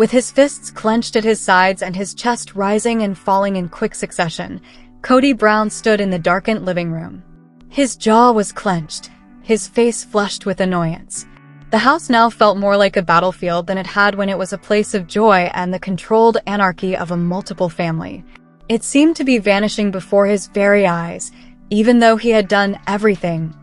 With his fists clenched at his sides and his chest rising and falling in quick succession, Kody Brown stood in the darkened living room. His jaw was clenched, his face flushed with annoyance. The house now felt more like a battlefield than it had when it was a place of joy and the controlled anarchy of a multiple family. It seemed to be vanishing before his very eyes, even though he had done everything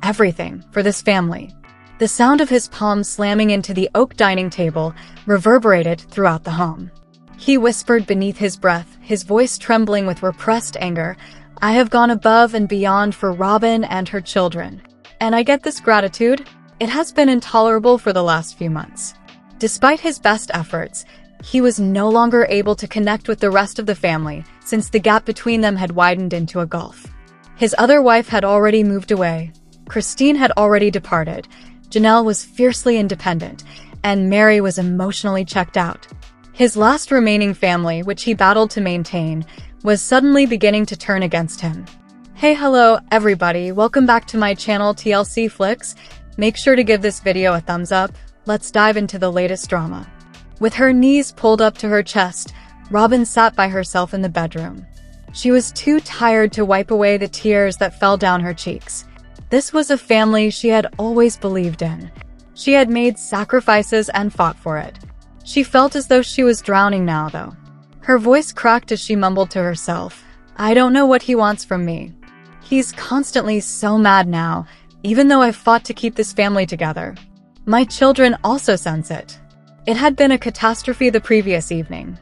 for this family. The sound of his palms slamming into the oak dining table reverberated throughout the home. He whispered beneath his breath, his voice trembling with repressed anger, "I have gone above and beyond for Robyn and her children. And I get this gratitude? It has been intolerable for the last few months." Despite his best efforts, he was no longer able to connect with the rest of the family since the gap between them had widened into a gulf. His other wife had already moved away, Christine had already departed, Janelle was fiercely independent, and Mary was emotionally checked out. His last remaining family, which he battled to maintain, was suddenly beginning to turn against him. Hey, hello, everybody. Welcome back to my channel, TLC Flicks. Make sure to give this video a thumbs up. Let's dive into the latest drama. With her knees pulled up to her chest, Robyn sat by herself in the bedroom. She was too tired to wipe away the tears that fell down her cheeks. This was a family she had always believed in. She had made sacrifices and fought for it. She felt as though she was drowning now, though. Her voice cracked as she mumbled to herself, "I don't know what he wants from me. He's constantly so mad now, even though I've fought to keep this family together. My children also sense it." It had been a catastrophe the previous evening.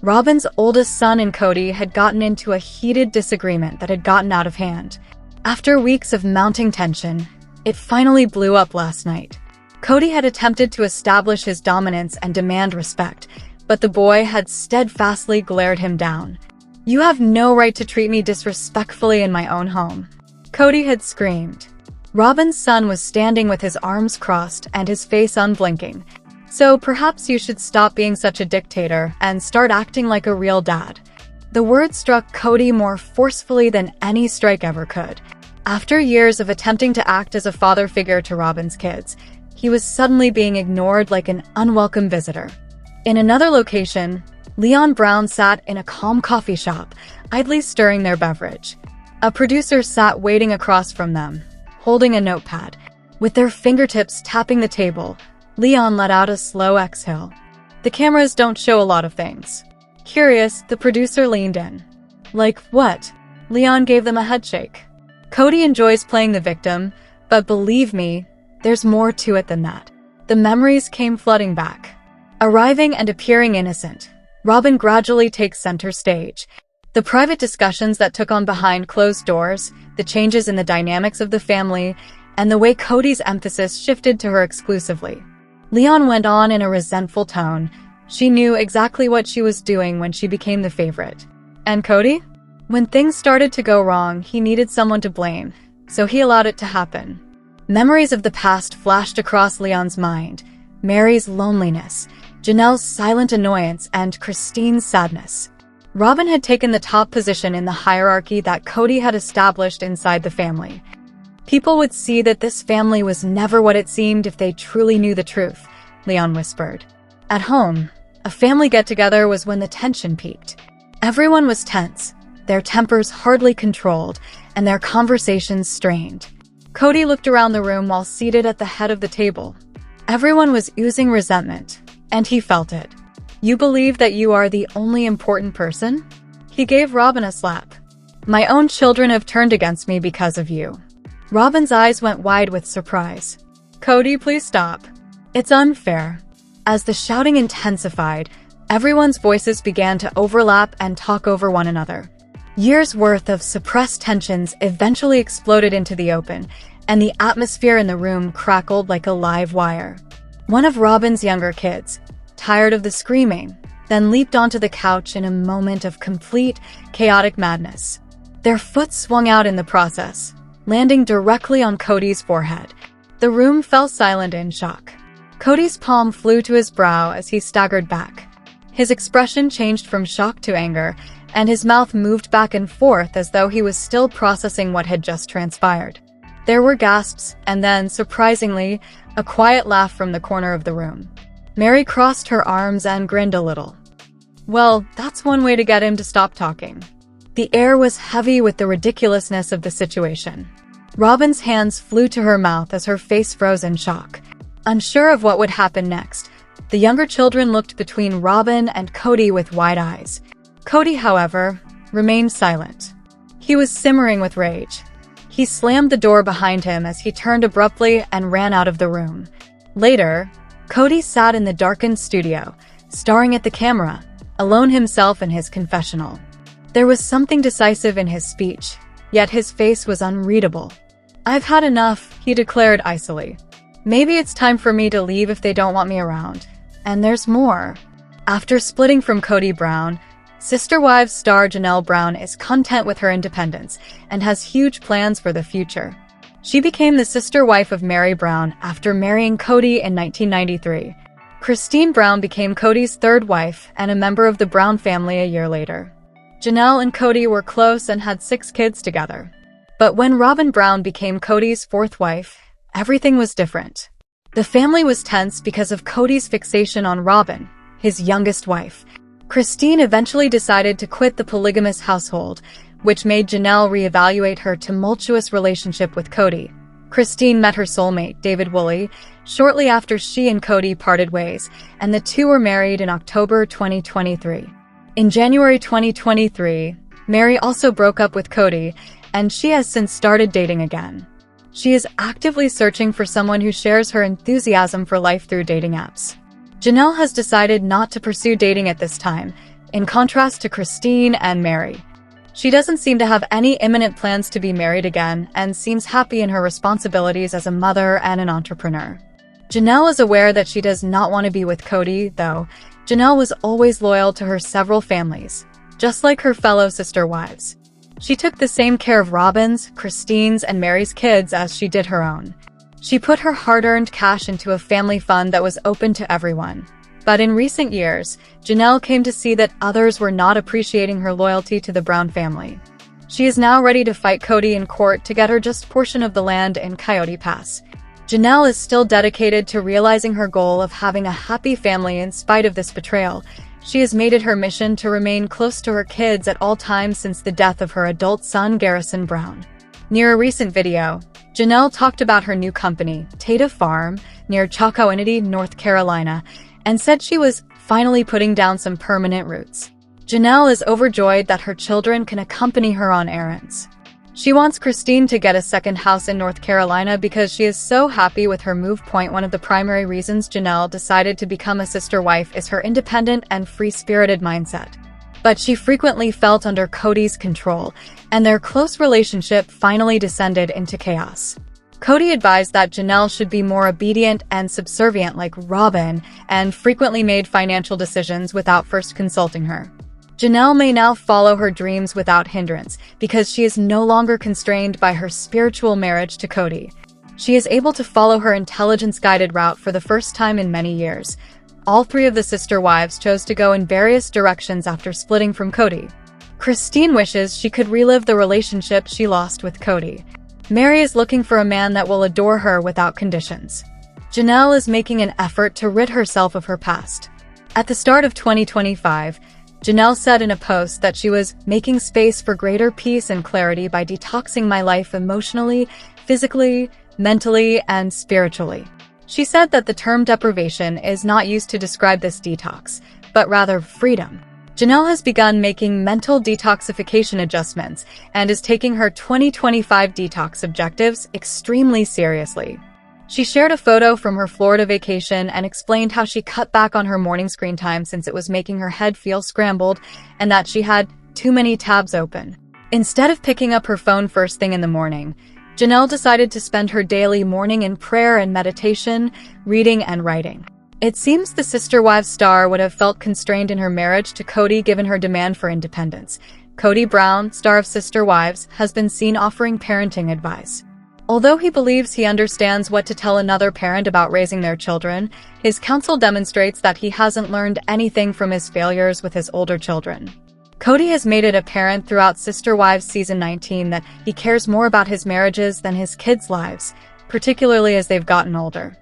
Robyn's oldest son and Kody had gotten into a heated disagreement that had gotten out of hand. After weeks of mounting tension, it finally blew up last night. Kody had attempted to establish his dominance and demand respect, but the boy had steadfastly glared him down. "You have no right to treat me disrespectfully in my own home," Kody had screamed. Robyn's son was standing with his arms crossed and his face unblinking. "So perhaps you should stop being such a dictator and start acting like a real dad." The word struck Kody more forcefully than any strike ever could. After years of attempting to act as a father figure to Robyn's kids, he was suddenly being ignored like an unwelcome visitor. In another location, Leon Brown sat in a calm coffee shop, idly stirring their beverage. A producer sat waiting across from them, holding a notepad. With their fingertips tapping the table, Leon let out a slow exhale. "The cameras don't show a lot of things." Curious, the producer leaned in. "Like what?" Leon gave them a headshake. "Kody enjoys playing the victim, but believe me, there's more to it than that." The memories came flooding back. Arriving and appearing innocent, Robyn gradually takes center stage. The private discussions that took on behind closed doors, the changes in the dynamics of the family, and the way Kody's emphasis shifted to her exclusively. Leon went on in a resentful tone. She knew exactly what she was doing when she became the favorite. And Kody? When things started to go wrong, he needed someone to blame, so he allowed it to happen. Memories of the past flashed across Leon's mind. Mary's loneliness, Janelle's silent annoyance, and Christine's sadness. Robyn had taken the top position in the hierarchy that Kody had established inside the family. People would see that this family was never what it seemed if they truly knew the truth, Leon whispered. At home, a family get-together was when the tension peaked. Everyone was tense, their tempers hardly controlled, and their conversations strained. Kody looked around the room while seated at the head of the table. Everyone was oozing resentment, and he felt it. "You believe that you are the only important person?" He gave Robyn a slap. "My own children have turned against me because of you." Robyn's eyes went wide with surprise. "Kody, please stop. It's unfair." As the shouting intensified, everyone's voices began to overlap and talk over one another. Years' worth of suppressed tensions eventually exploded into the open, and the atmosphere in the room crackled like a live wire. One of Robyn's younger kids, tired of the screaming, then leaped onto the couch in a moment of complete, chaotic madness. Their foot swung out in the process, landing directly on Kody's forehead. The room fell silent in shock. Kody's palm flew to his brow as he staggered back. His expression changed from shock to anger, and his mouth moved back and forth as though he was still processing what had just transpired. There were gasps, and then, surprisingly, a quiet laugh from the corner of the room. Mary crossed her arms and grinned a little. Well, that's one way to get him to stop talking. The air was heavy with the ridiculousness of the situation. Robyn's hands flew to her mouth as her face froze in shock. Unsure of what would happen next, the younger children looked between Robyn and Kody with wide eyes. Kody, however, remained silent. He was simmering with rage. He slammed the door behind him as he turned abruptly and ran out of the room. Later, Kody sat in the darkened studio, staring at the camera, alone himself in his confessional. There was something decisive in his speech, yet his face was unreadable. "I've had enough," he declared icily. "Maybe it's time for me to leave if they don't want me around. And there's more." After splitting from Kody Brown, Sister Wives star Janelle Brown is content with her independence and has huge plans for the future. She became the sister wife of Mary Brown after marrying Kody in 1993. Christine Brown became Kody's third wife and a member of the Brown family a year later. Janelle and Kody were close and had 6 kids together. But when Robyn Brown became Kody's fourth wife, everything was different. The family was tense because of Kody's fixation on Robyn, his youngest wife. Christine eventually decided to quit the polygamous household, which made Janelle reevaluate her tumultuous relationship with Kody. Christine met her soulmate, David Woolley, shortly after she and Kody parted ways, and the two were married in October 2023. In January 2023, Mary also broke up with Kody, and she has since started dating again. She is actively searching for someone who shares her enthusiasm for life through dating apps. Janelle has decided not to pursue dating at this time, in contrast to Christine and Mary. She doesn't seem to have any imminent plans to be married again and seems happy in her responsibilities as a mother and an entrepreneur. Janelle is aware that she does not want to be with Kody, though. Janelle was always loyal to her several families, just like her fellow sister wives. She took the same care of Robyn's, Christine's, and Mary's kids as she did her own. She put her hard-earned cash into a family fund that was open to everyone. But in recent years, Janelle came to see that others were not appreciating her loyalty to the Brown family. She is now ready to fight Kody in court to get her just portion of the land in Coyote Pass. Janelle is still dedicated to realizing her goal of having a happy family in spite of this betrayal. She has made it her mission to remain close to her kids at all times since the death of her adult son, Garrison Brown. Near a recent video, Janelle talked about her new company, Tata Farm, near Chocowinity, North Carolina, and said she was finally putting down some permanent roots. Janelle is overjoyed that her children can accompany her on errands. She wants Christine to get a second house in North Carolina because she is so happy with her move. One of the primary reasons Janelle decided to become a sister wife is her independent and free-spirited mindset. But she frequently felt under Kody's control, and their close relationship finally descended into chaos. Kody advised that Janelle should be more obedient and subservient like Robyn, and frequently made financial decisions without first consulting her. Janelle may now follow her dreams without hindrance because she is no longer constrained by her spiritual marriage to Kody. She is able to follow her intelligence-guided route for the first time in many years. All 3 of the sister wives chose to go in various directions after splitting from Kody. Christine wishes she could relive the relationship she lost with Kody. Mary is looking for a man that will adore her without conditions. Janelle is making an effort to rid herself of her past. At the start of 2025, Janelle said in a post that she was making space for greater peace and clarity by detoxing my life emotionally, physically, mentally, and spiritually. She said that the term deprivation is not used to describe this detox, but rather freedom. Janelle has begun making mental detoxification adjustments and is taking her 2025 detox objectives extremely seriously. She shared a photo from her Florida vacation and explained how she cut back on her morning screen time since it was making her head feel scrambled and that she had too many tabs open. Instead of picking up her phone first thing in the morning, Janelle decided to spend her daily morning in prayer and meditation, reading and writing. It seems the Sister Wives star would have felt constrained in her marriage to Kody given her demand for independence. Kody Brown, star of Sister Wives, has been seen offering parenting advice. Although he believes he understands what to tell another parent about raising their children, his counsel demonstrates that he hasn't learned anything from his failures with his older children. Kody has made it apparent throughout Sister Wives Season 19 that he cares more about his marriages than his kids' lives, particularly as they've gotten older.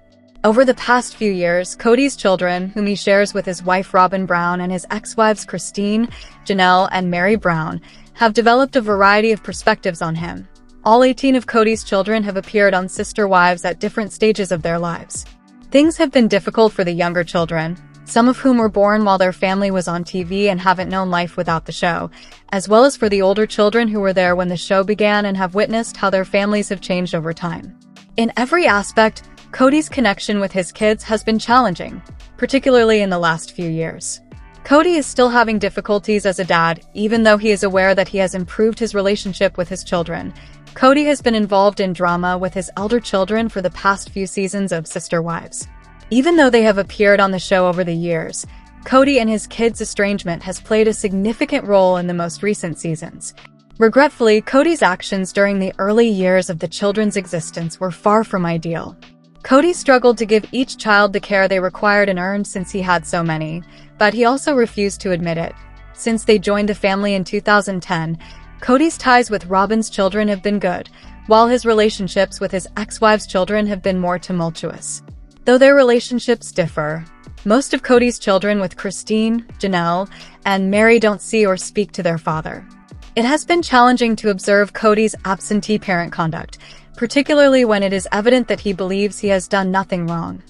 Over the past few years, Kody's children, whom he shares with his wife Robyn Brown and his ex-wives Christine, Janelle, and Mary Brown, have developed a variety of perspectives on him. All 18 of Kody's children have appeared on Sister Wives at different stages of their lives. Things have been difficult for the younger children, some of whom were born while their family was on TV and haven't known life without the show, as well as for the older children who were there when the show began and have witnessed how their families have changed over time. In every aspect, Kody's connection with his kids has been challenging, particularly in the last few years. Kody is still having difficulties as a dad, even though he is aware that he has improved his relationship with his children. Kody has been involved in drama with his elder children for the past few seasons of Sister Wives. Even though they have appeared on the show over the years, Kody and his kids' estrangement has played a significant role in the most recent seasons. Regretfully, Kody's actions during the early years of the children's existence were far from ideal. Kody struggled to give each child the care they required and earned since he had so many, but he also refused to admit it. Since they joined the family in 2010, Kody's ties with Robyn's children have been good, while his relationships with his ex-wife's children have been more tumultuous. Though their relationships differ, most of Kody's children with Christine, Janelle, and Mary don't see or speak to their father. It has been challenging to observe Kody's absentee parent conduct, particularly when it is evident that he believes he has done nothing wrong.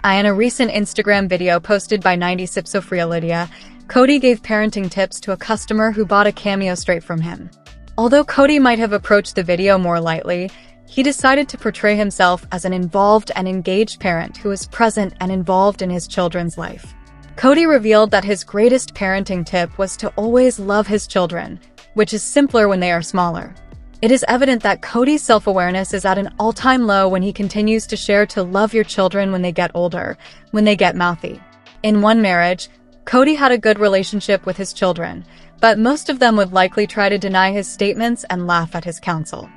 In a recent Instagram video posted by 90 Sipsofria Lydia, Kody gave parenting tips to a customer who bought a cameo straight from him. Although Kody might have approached the video more lightly, he decided to portray himself as an involved and engaged parent who is present and involved in his children's life. Kody revealed that his greatest parenting tip was to always love his children, which is simpler when they are smaller. It is evident that Kody's self-awareness is at an all-time low when he continues to share to love your children when they get older, when they get mouthy. In one marriage, Kody had a good relationship with his children, but most of them would likely try to deny his statements and laugh at his counsel.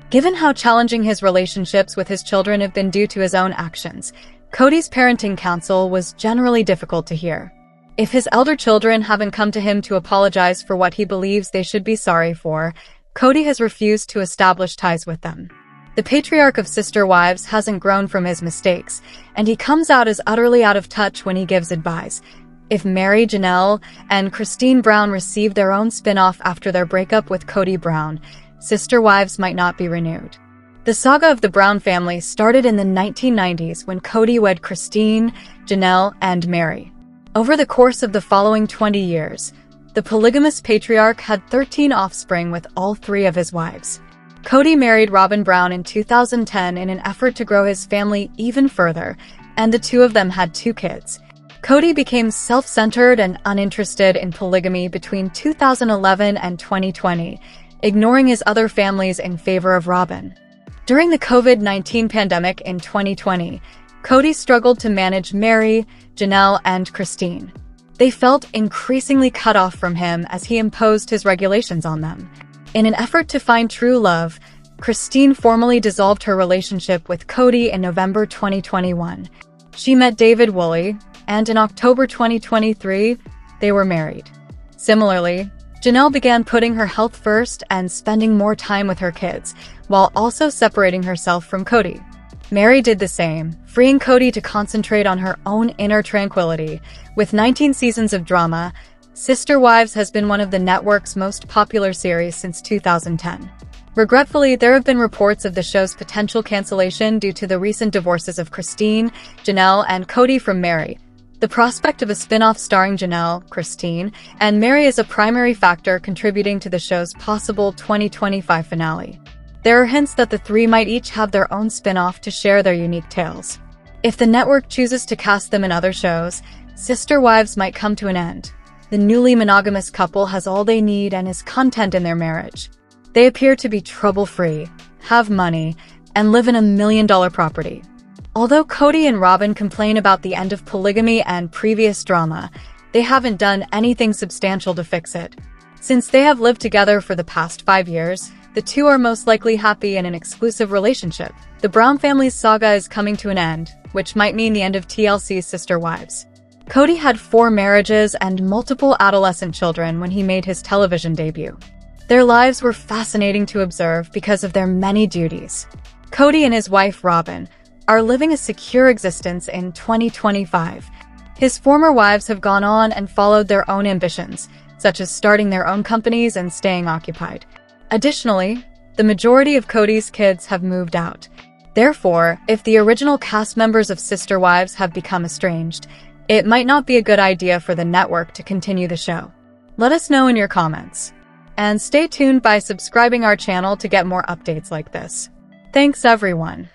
Given how challenging his relationships with his children have been due to his own actions, Kody's parenting counsel was generally difficult to hear. If his elder children haven't come to him to apologize for what he believes they should be sorry for, Kody has refused to establish ties with them. The patriarch of Sister Wives hasn't grown from his mistakes, and he comes out as utterly out of touch when he gives advice. If Mary, Janelle, and Christine Brown receive their own spin-off after their breakup with Kody Brown, Sister Wives might not be renewed. The saga of the Brown family started in the 1990s when Kody wed Christine, Janelle, and Mary. Over the course of the following 20 years, the polygamous patriarch had 13 offspring with all 3 of his wives. Kody married Robyn Brown in 2010 in an effort to grow his family even further, and the 2 of them had 2 kids. Kody became self-centered and uninterested in polygamy between 2011 and 2020, ignoring his other families in favor of Robyn. During the COVID-19 pandemic in 2020, Kody struggled to manage Mary, Janelle, and Christine. They felt increasingly cut off from him as he imposed his regulations on them. In an effort to find true love, Christine formally dissolved her relationship with Kody in November 2021. She met David Woolley, and in October 2023, they were married. Similarly, Janelle began putting her health first and spending more time with her kids, while also separating herself from Kody. Mary did the same, freeing Kody to concentrate on her own inner tranquility. With 19 seasons of drama, Sister Wives has been one of the network's most popular series since 2010. Regretfully, there have been reports of the show's potential cancellation due to the recent divorces of Christine, Janelle, and Kody from Mary. The prospect of a spin-off starring Janelle, Christine, and Mary is a primary factor contributing to the show's possible 2025 finale. There are hints that the 3 might each have their own spin-off to share their unique tales. If the network chooses to cast them in other shows, Sister Wives might come to an end. The newly monogamous couple has all they need and is content in their marriage. They appear to be trouble-free, have money, and live in a $1 million property. Although Kody and Robyn complain about the end of polygamy and previous drama, they haven't done anything substantial to fix it. Since they have lived together for the past 5 years, the 2 are most likely happy in an exclusive relationship. The Brown family's saga is coming to an end, which might mean the end of TLC's Sister Wives. Kody had 4 marriages and multiple adolescent children when he made his television debut. Their lives were fascinating to observe because of their many duties. Kody and his wife Robyn are living a secure existence in 2025. His former wives have gone on and followed their own ambitions, such as starting their own companies and staying occupied. Additionally, the majority of Kody's kids have moved out. Therefore, if the original cast members of Sister Wives have become estranged, it might not be a good idea for the network to continue the show. Let us know in your comments. And stay tuned by subscribing our channel to get more updates like this. Thanks everyone.